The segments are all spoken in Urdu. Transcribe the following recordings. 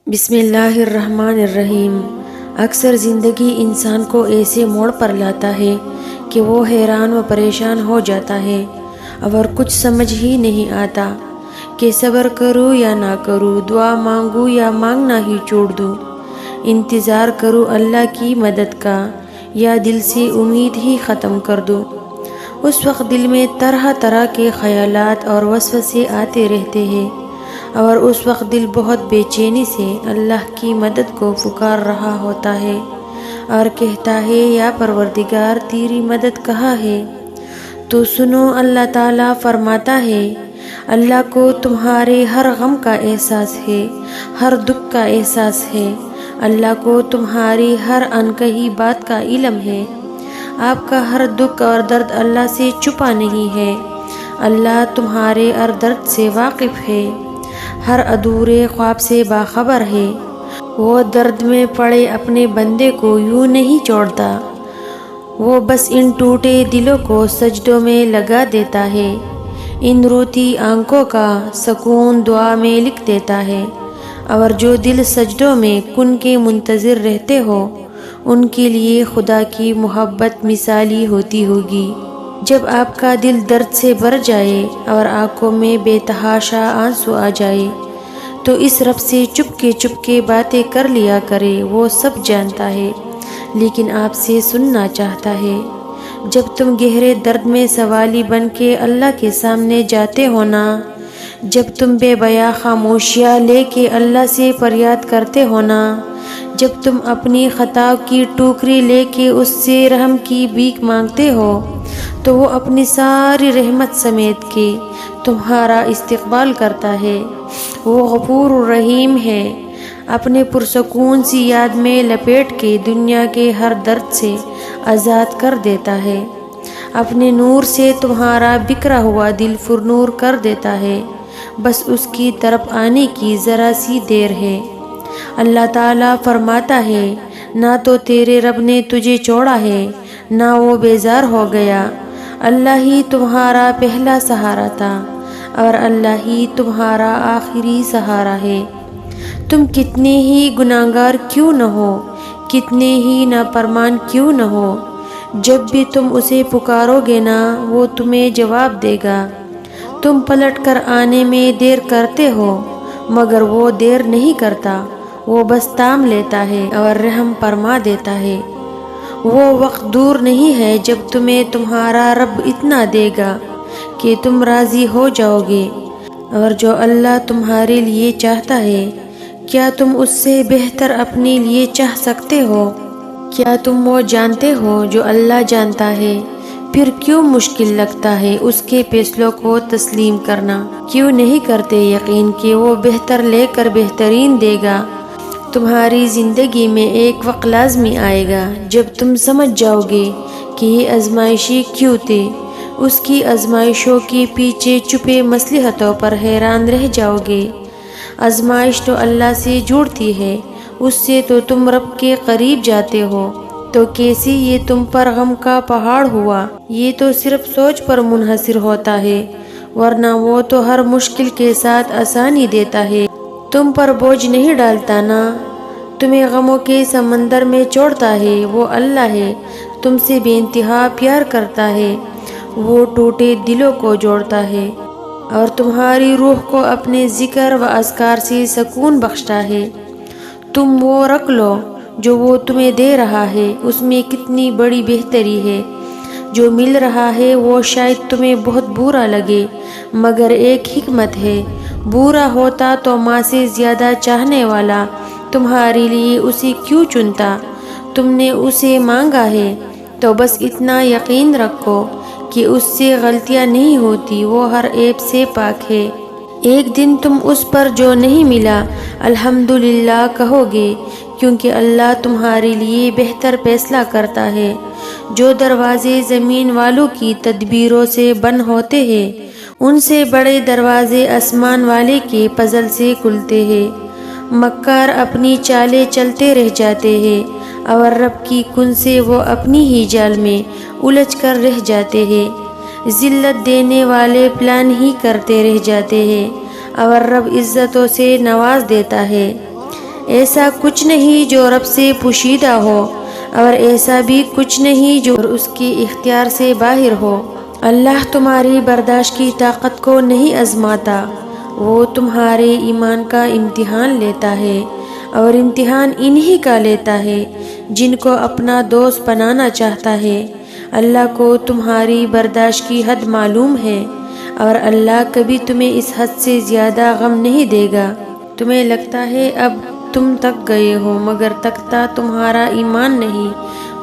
بسم اللہ الرحمن الرحیم۔ اکثر زندگی انسان کو ایسے موڑ پر لاتا ہے کہ وہ حیران و پریشان ہو جاتا ہے اور کچھ سمجھ ہی نہیں آتا کہ صبر کروں یا نہ کروں، دعا مانگوں یا مانگنا ہی چھوڑ دوں، انتظار کروں اللہ کی مدد کا یا دل سے امید ہی ختم کر دوں۔ اس وقت دل میں طرح طرح کے خیالات اور وسوسے آتے رہتے ہیں اور اس وقت دل بہت بے چینی سے اللہ کی مدد کو پکار رہا ہوتا ہے اور کہتا ہے یا پروردگار تیری مدد کہاں ہے؟ تو سنو، اللہ تعالیٰ فرماتا ہے اللہ کو تمہارے ہر غم کا احساس ہے، ہر دکھ کا احساس ہے، اللہ کو تمہاری ہر انکہی بات کا علم ہے، آپ کا ہر دکھ اور درد اللہ سے چھپا نہیں ہے، اللہ تمہارے ہر درد سے واقف ہے، ہر ادھورے خواب سے باخبر ہے، وہ درد میں پڑے اپنے بندے کو یوں نہیں چھوڑتا، وہ بس ان ٹوٹے دلوں کو سجدوں میں لگا دیتا ہے، ان روتی آنکھوں کا سکون دعا میں لکھ دیتا ہے، اور جو دل سجدوں میں کن کے منتظر رہتے ہو ان کے لیے خدا کی محبت مثالی ہوتی ہوگی۔ جب آپ کا دل درد سے بھر جائے اور آنکھوں میں بے تحاشا آنسو آ جائے تو اس رب سے چپ کے باتیں کر لیا کرے، وہ سب جانتا ہے لیکن آپ سے سننا چاہتا ہے۔ جب تم گہرے درد میں سوالی بن کے اللہ کے سامنے جاتے ہو نا، جب تم بے بیاں خاموشیاں لے کے اللہ سے فریاد کرتے ہو نا، جب تم اپنی خطا کی ٹوکری لے کے اس سے رحم کی بھیک مانگتے ہو تو وہ اپنی ساری رحمت سمیت کے تمہارا استقبال کرتا ہے، وہ غفور الرحیم ہے، اپنے پرسکون سی یاد میں لپیٹ کے دنیا کے ہر درد سے آزاد کر دیتا ہے، اپنے نور سے تمہارا بکھرا ہوا دل پرنور کر دیتا ہے، بس اس کی طرف آنے کی ذرا سی دیر ہے۔ اللہ تعالیٰ فرماتا ہے نہ تو تیرے رب نے تجھے چھوڑا ہے نہ وہ بیزار ہو گیا، اللہ ہی تمہارا پہلا سہارا تھا اور اللہ ہی تمہارا آخری سہارا ہے۔ تم کتنے ہی گناہگار کیوں نہ ہو، کتنے ہی نافرمان کیوں نہ ہو، جب بھی تم اسے پکارو گے نا وہ تمہیں جواب دے گا۔ تم پلٹ کر آنے میں دیر کرتے ہو مگر وہ دیر نہیں کرتا، وہ بس تام لیتا ہے اور رحم فرما دیتا ہے۔ وہ وقت دور نہیں ہے جب تمہیں تمہارا رب اتنا دے گا کہ تم راضی ہو جاؤ گے، اور جو اللہ تمہارے لیے چاہتا ہے کیا تم اس سے بہتر اپنے لیے چاہ سکتے ہو؟ کیا تم وہ جانتے ہو جو اللہ جانتا ہے؟ پھر کیوں مشکل لگتا ہے اس کے فیصلوں کو تسلیم کرنا؟ کیوں نہیں کرتے یقین کہ وہ بہتر لے کر بہترین دے گا؟ تمہاری زندگی میں ایک وقت لازمی آئے گا جب تم سمجھ جاؤ گے کہ یہ آزمائشیں کیوں تھے، اس کی آزمائشوں کے پیچھے چھپے مصلحتوں پر حیران رہ جاؤ گے۔ آزمائش تو اللہ سے جڑتی ہے، اس سے تو تم رب کے قریب جاتے ہو، تو کیسے یہ تم پر غم کا پہاڑ ہوا؟ یہ تو صرف سوچ پر منحصر ہوتا ہے، ورنہ وہ تو ہر مشکل کے ساتھ آسانی دیتا ہے، تم پر بوجھ نہیں ڈالتا نا، تمہیں غموں کے سمندر میں چھوڑتا ہے۔ وہ اللہ ہے، تم سے بے انتہا پیار کرتا ہے، وہ ٹوٹے دلوں کو جوڑتا ہے اور تمہاری روح کو اپنے ذکر و اذکار سے سکون بخشتا ہے۔ تم وہ رکھ لو جو وہ تمہیں دے رہا ہے، اس میں کتنی بڑی بہتری ہے۔ جو مل رہا ہے وہ شاید تمہیں بہت برا لگے مگر ایک حکمت ہے، برا ہوتا تو ماں سے زیادہ چاہنے والا تمہارے لیے اسے کیوں چنتا؟ تم نے اسے مانگا ہے تو بس اتنا یقین رکھو کہ اس سے غلطیاں نہیں ہوتی، وہ ہر عیب سے پاک ہے۔ ایک دن تم اس پر جو نہیں ملا الحمدللہ کہو گے، کیونکہ اللہ تمہارے لیے بہتر فیصلہ کرتا ہے۔ جو دروازے زمین والوں کی تدبیروں سے بند ہوتے ہیں ان سے بڑے دروازے آسمان والے کے فضل سے کھلتے ہیں۔ مکار اپنی چالیں چلتے رہ جاتے ہیں اور رب کی کن سے وہ اپنی ہی جال میں الجھ کر رہ جاتے ہیں۔ ذلت دینے والے پلان ہی کرتے رہ جاتے ہیں اور رب عزتوں سے نواز دیتا ہے۔ ایسا کچھ نہیں جو رب سے پوشیدہ ہو، اور ایسا بھی کچھ نہیں جو اس کے اختیار سے باہر ہو۔ اللہ تمہاری برداشت کی طاقت کو نہیں آزماتا، وہ تمہارے ایمان کا امتحان لیتا ہے، اور امتحان انہی کا لیتا ہے جن کو اپنا دوست بنانا چاہتا ہے۔ اللہ کو تمہاری برداشت کی حد معلوم ہے، اور اللہ کبھی تمہیں اس حد سے زیادہ غم نہیں دے گا۔ تمہیں لگتا ہے اب تم تک گئے ہو، مگر تکتا تمہارا ایمان نہیں،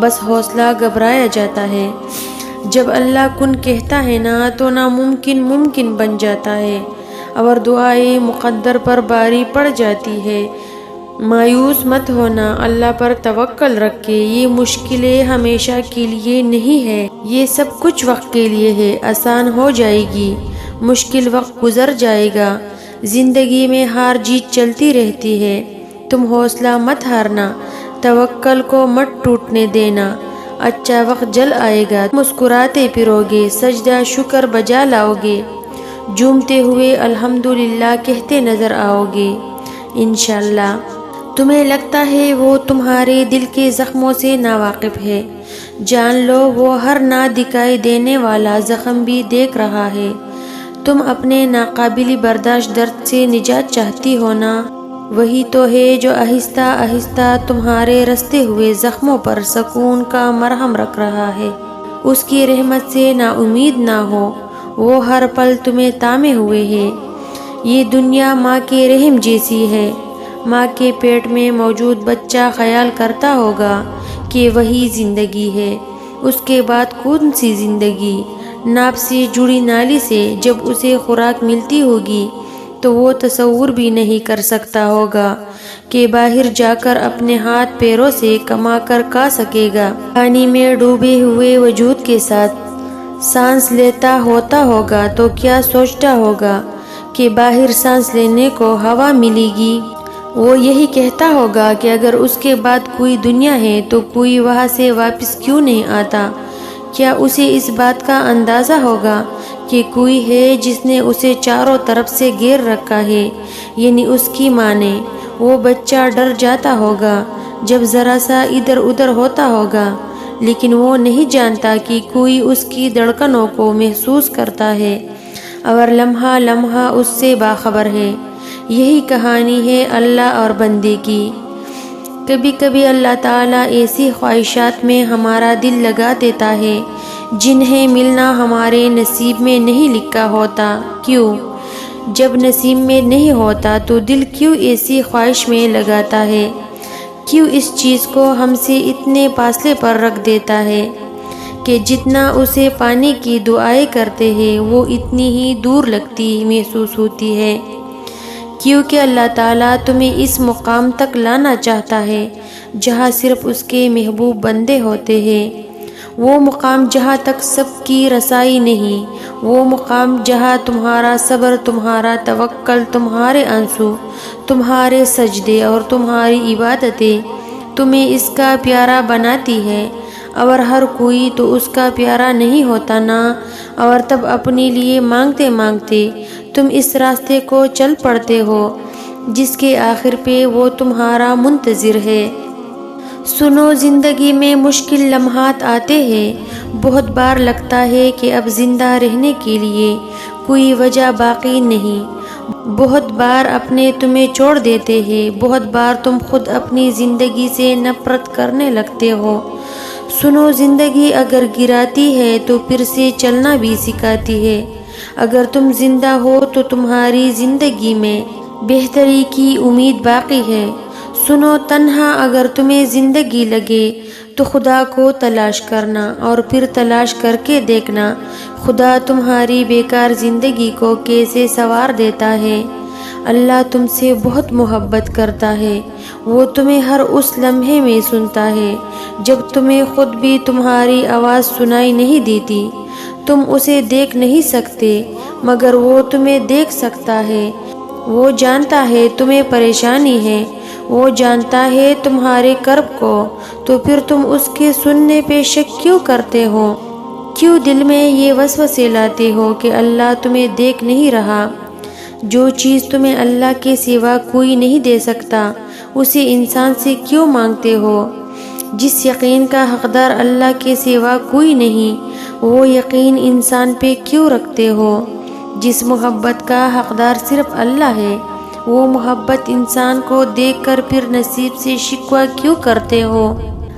بس حوصلہ گھبرایا جاتا ہے۔ جب اللہ کن کہتا ہے نا تو ناممکن ممکن بن جاتا ہے، اور دعائیں مقدر پر باری پڑ جاتی ہے۔ مایوس مت ہونا، اللہ پر توکل رکھے۔ یہ مشکلیں ہمیشہ کے لیے نہیں ہے، یہ سب کچھ وقت کے لیے ہے، آسان ہو جائے گی، مشکل وقت گزر جائے گا۔ زندگی میں ہار جیت چلتی رہتی ہے، تم حوصلہ مت ہارنا، توکل کو مت ٹوٹنے دینا، اچھا وقت جل آئے گا، مسکراتے پھرو گے، سجدہ شکر بجا لاؤ گے، جھومتے ہوئے الحمدللہ کہتے نظر آؤ گے انشاءاللہ۔ تمہیں لگتا ہے وہ تمہارے دل کے زخموں سے ناواقف ہے، جان لو وہ ہر نہ دکھائی دینے والا زخم بھی دیکھ رہا ہے۔ تم اپنے ناقابل برداشت درد سے نجات چاہتی ہو نا، وہی تو ہے جو آہستہ آہستہ تمہارے رستے ہوئے زخموں پر سکون کا مرہم رکھ رہا ہے۔ اس کی رحمت سے نا امید نہ ہو، وہ ہر پل تمہیں تامے ہوئے ہے۔ یہ دنیا ماں کے رحم جیسی ہے، ماں کے پیٹ میں موجود بچہ خیال کرتا ہوگا کہ وہی زندگی ہے، اس کے بعد کون سی زندگی؟ ناپ سے جڑی نالی سے جب اسے خوراک ملتی ہوگی تو وہ تصور بھی نہیں کر سکتا ہوگا کہ باہر جا کر اپنے ہاتھ پیروں سے کما کر کھا سکے گا۔ پانی میں ڈوبے ہوئے وجود کے ساتھ سانس لیتا ہوتا ہوگا تو کیا سوچتا ہوگا کہ باہر سانس لینے کو ہوا ملے گی؟ وہ یہی کہتا ہوگا کہ اگر اس کے بعد کوئی دنیا ہے تو کوئی وہاں سے واپس کیوں نہیں آتا؟ کیا اسے اس بات کا اندازہ ہوگا کہ کوئی ہے جس نے اسے چاروں طرف سے گھیر رکھا ہے، یعنی اس کی ماں نے؟ وہ بچہ ڈر جاتا ہوگا جب ذرا سا ادھر ادھر ہوتا ہوگا، لیکن وہ نہیں جانتا کہ کوئی اس کی دھڑکنوں کو محسوس کرتا ہے اور لمحہ لمحہ اس سے باخبر ہے۔ یہی کہانی ہے اللہ اور بندے کی۔ کبھی کبھی اللہ تعالیٰ ایسی خواہشات میں ہمارا دل لگا دیتا ہے جنہیں ملنا ہمارے نصیب میں نہیں لکھا ہوتا۔ کیوں؟ جب نصیب میں نہیں ہوتا تو دل کیوں ایسی خواہش میں لگاتا ہے؟ کیوں اس چیز کو ہم سے اتنے فاصلے پر رکھ دیتا ہے کہ جتنا اسے پانے کی دعائیں کرتے ہیں وہ اتنی ہی دور لگتی محسوس ہوتی ہے؟ کیونکہ اللہ تعالیٰ تمہیں اس مقام تک لانا چاہتا ہے جہاں صرف اس کے محبوب بندے ہوتے ہیں، وہ مقام جہاں تک سب کی رسائی نہیں، وہ مقام جہاں تمہارا صبر، تمہارا توکل، تمہارے آنسو، تمہارے سجدے اور تمہاری عبادتیں تمہیں اس کا پیارا بناتی ہے، اور ہر کوئی تو اس کا پیارا نہیں ہوتا نا۔ اور تب اپنے لیے مانگتے مانگتے تم اس راستے کو چل پڑتے ہو جس کے آخر پہ وہ تمہارا منتظر ہے۔ سنو، زندگی میں مشکل لمحات آتے ہیں، بہت بار لگتا ہے کہ اب زندہ رہنے کے لیے کوئی وجہ باقی نہیں، بہت بار اپنے تمہیں چھوڑ دیتے ہیں، بہت بار تم خود اپنی زندگی سے نفرت کرنے لگتے ہو۔ سنو، زندگی اگر گراتی ہے تو پھر سے چلنا بھی سکھاتی ہے۔ اگر تم زندہ ہو تو تمہاری زندگی میں بہتری کی امید باقی ہے۔ سنو، تنہا اگر تمہیں زندگی لگے تو خدا کو تلاش کرنا، اور پھر تلاش کر کے دیکھنا خدا تمہاری بیکار زندگی کو کیسے سنوار دیتا ہے۔ اللہ تم سے بہت محبت کرتا ہے، وہ تمہیں ہر اس لمحے میں سنتا ہے جب تمہیں خود بھی تمہاری آواز سنائی نہیں دیتی۔ تم اسے دیکھ نہیں سکتے مگر وہ تمہیں دیکھ سکتا ہے، وہ جانتا ہے تمہیں پریشانی ہے، وہ جانتا ہے تمہارے کرب کو، تو پھر تم اس کے سننے پہ شک کیوں کرتے ہو؟ کیوں دل میں یہ وسوسے لاتے ہو کہ اللہ تمہیں دیکھ نہیں رہا؟ جو چیز تمہیں اللہ کے سوا کوئی نہیں دے سکتا اسے انسان سے کیوں مانگتے ہو؟ جس یقین کا حقدار اللہ کے سوا کوئی نہیں، وہ یقین انسان پہ کیوں رکھتے ہو؟ جس محبت کا حقدار صرف اللہ ہے، وہ محبت انسان کو دیکھ کر پھر نصیب سے شکوہ کیوں کرتے ہو؟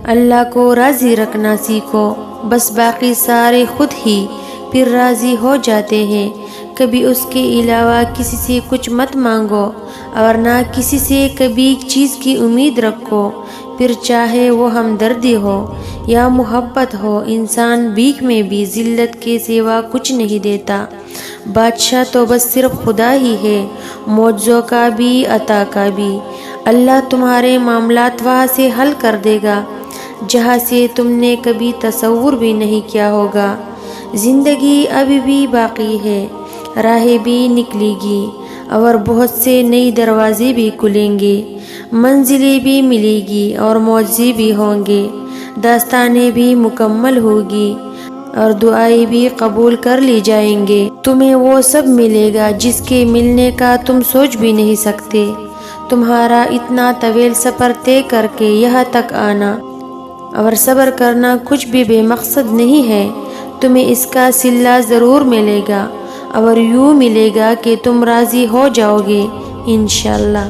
اللہ کو راضی رکھنا سیکھو، بس باقی سارے خود ہی پھر راضی ہو جاتے ہیں۔ کبھی اس کے علاوہ کسی سے کچھ مت مانگو، اور نہ کسی سے کبھی چیز کی امید رکھو، پھر چاہے وہ ہمدردی ہو یا محبت ہو، انسان بھیک میں بھی ذلت کے سوا کچھ نہیں دیتا۔ بادشاہ تو بس صرف خدا ہی ہے، معجزوں کا بھی عطا کا بھی۔ اللہ تمہارے معاملات وہاں سے حل کر دے گا جہاں سے تم نے کبھی تصور بھی نہیں کیا ہوگا۔ زندگی ابھی بھی باقی ہے، راہیں بھی نکلے گی، اور بہت سے نئے دروازے بھی کھلیں گے، منزلیں بھی ملے گی اور معجزے بھی ہوں گے، داستانیں بھی مکمل ہوگی اور دعائیں بھی قبول کر لی جائیں گے۔ تمہیں وہ سب ملے گا جس کے ملنے کا تم سوچ بھی نہیں سکتے۔ تمہارا اتنا طویل سفر طے کر کے یہاں تک آنا اور صبر کرنا کچھ بھی بے مقصد نہیں ہے۔ تمہیں اس کا صلہ ضرور ملے گا، اور یوں ملے گا کہ تم راضی ہو جاؤ گے انشاءاللہ۔